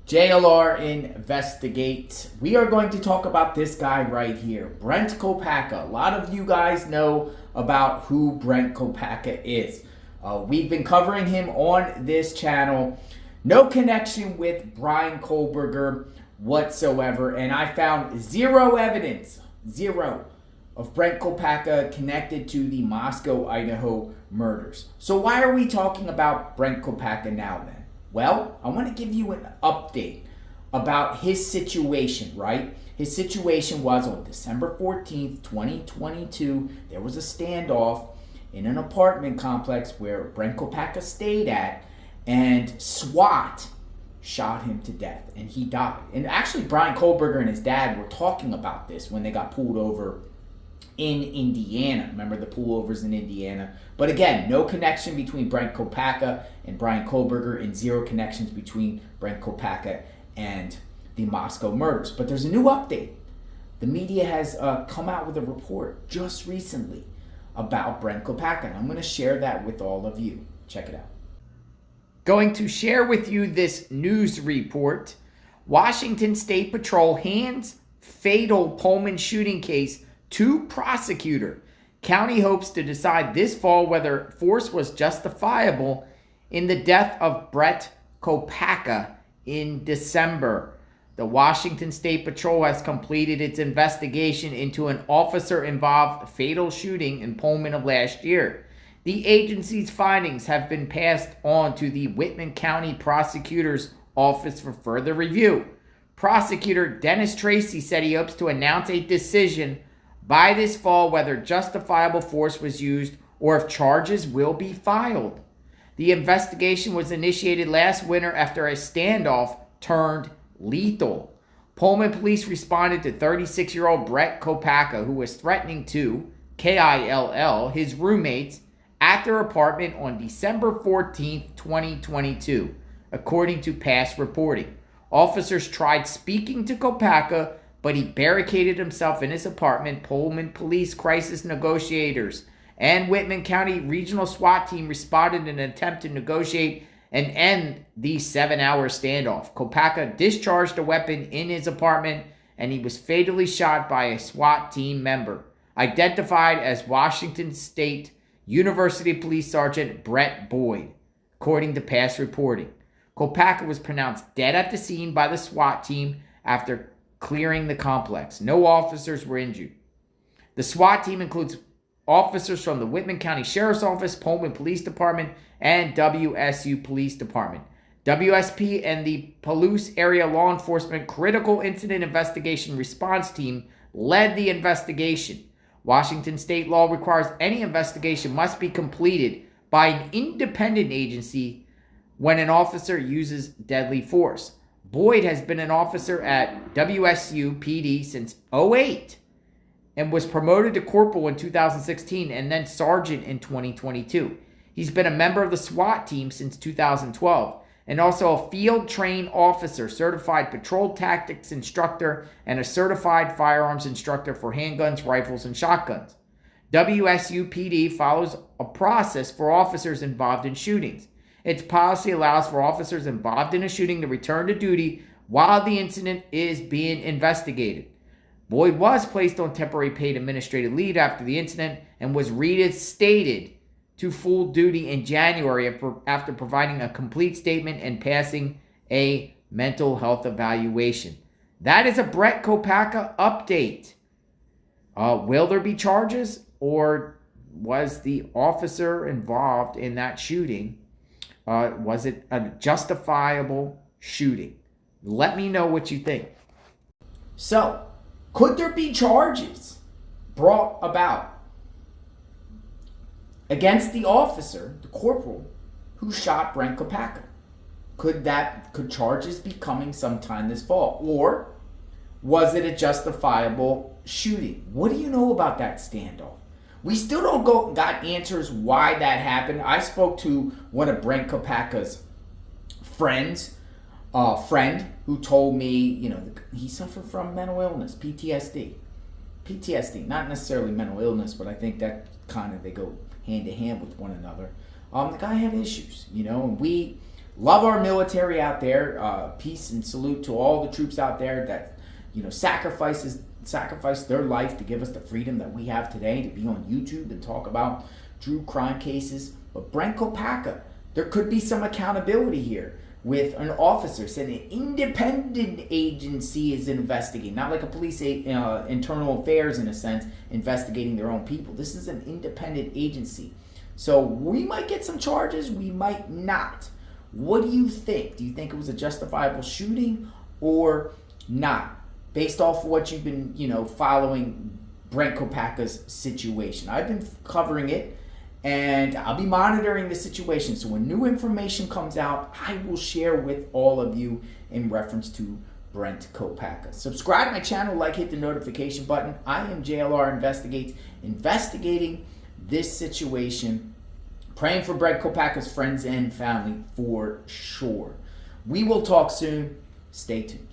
JLR Investigate. We are going to talk about this guy right here, Brent Kopacka. A lot of you guys know about who Brent Kopacka is. We've been covering him on this channel. No connection with Bryan Kohberger whatsoever, and I found zero evidence, of Brent Kopacka connected to the Moscow, Idaho murders. So why are we talking about Brent Kopacka now then? Well, I want to give you an update about his situation, right? His situation was on December 14th, 2022. There was a standoff in an apartment complex where Brent Kopacka stayed at, and SWAT shot him to death, and he died. And actually, Bryan Kohberger and his dad were talking about this when they got pulled over in Indiana. Remember the pullovers in Indiana? But again, no connection between Brent Kopacka and Bryan Kohberger, and zero connections between Brent Kopacka and the Moscow murders. But there's a new update. The media has come out with a report just recently about Brent Kopacka, and I'm going to share that with all of you. Check it out. Going to share with you this news report. Washington State Patrol hands fatal Pullman shooting case to prosecutor. County hopes to decide this fall whether force was justifiable in the death of Brent Kopacka in December. The Washington State Patrol has completed its investigation into an officer-involved fatal shooting in Pullman of last year. The agency's findings have been passed on to the Whitman County Prosecutor's Office for further review. Prosecutor Dennis Tracy said he hopes to announce a decision by this fall whether justifiable force was used or if charges will be filed. The investigation was initiated last winter after a standoff turned lethal. Pullman police responded to 36-year-old Brent Kopacka, who was threatening to, K-I-L-L, his roommates at their apartment on December 14, 2022, according to past reporting. Officers tried speaking to Kopacka, but he barricaded himself in his apartment. Pullman police crisis negotiators and Whitman County Regional SWAT team responded in an attempt to negotiate and end the 7-hour standoff. Kopacka discharged a weapon in his apartment, and he was fatally shot by a SWAT team member, identified as Washington State University Police Sergeant Brett Boyd, according to past reporting. Kopacka was pronounced dead at the scene by the SWAT team after clearing the complex. No officers were injured. The SWAT team includes officers from the Whitman County Sheriff's Office, Pullman Police Department, and WSU Police Department. WSP and the Palouse Area Law Enforcement Critical Incident Investigation Response Team led the investigation. Washington state law requires any investigation must be completed by an independent agency when an officer uses deadly force. Boyd has been an officer at WSU PD since 2008 and was promoted to corporal in 2016 and then sergeant in 2022. He's been a member of the SWAT team since 2012 and also a field-trained officer, certified patrol tactics instructor, and a certified firearms instructor for handguns, rifles, and shotguns. WSU PD follows a process for officers involved in shootings. Its policy allows for officers involved in a shooting to return to duty while the incident is being investigated. Boyd was placed on temporary paid administrative leave after the incident and was reinstated to full duty in January after providing a complete statement and passing a mental health evaluation. That is a Brent Kopacka update. Will there be charges, or was the officer involved in that shooting? Was it a justifiable shooting? Let me know what you think. So, could there be charges brought about against the officer, the corporal, who shot Brent Kopacka? Could charges be coming sometime this fall? Or was it a justifiable shooting? What do you know about that standoff? We still don't got answers why that happened. I spoke to one of Brent Kopacka's friends, friend, who told me, he suffered from mental illness, PTSD. PTSD, not necessarily mental illness, but I think that kind of, they go hand to hand with one another. The guy had issues, and we Love our military out there. Peace and salute to all the troops out there that, sacrifice their life to give us the freedom that we have today to be on YouTube and talk about true crime cases. But Brent Kopacka, there could be some accountability here with an officer said an independent agency is investigating, not like a police internal affairs in a sense, investigating their own people. This is an independent agency. So we might get some charges, we might not. What do you think? Do you think it was a justifiable shooting or not? Based off of what you've been, following Brent Kopacka's situation. I've been covering it, and I'll be monitoring the situation. So when new information comes out, I will share with all of you in reference to Brent Kopacka. Subscribe to my channel, hit the notification button. I am JLR Investigates, investigating this situation, praying for Brent Kopacka's friends and family for sure. We will talk soon. Stay tuned.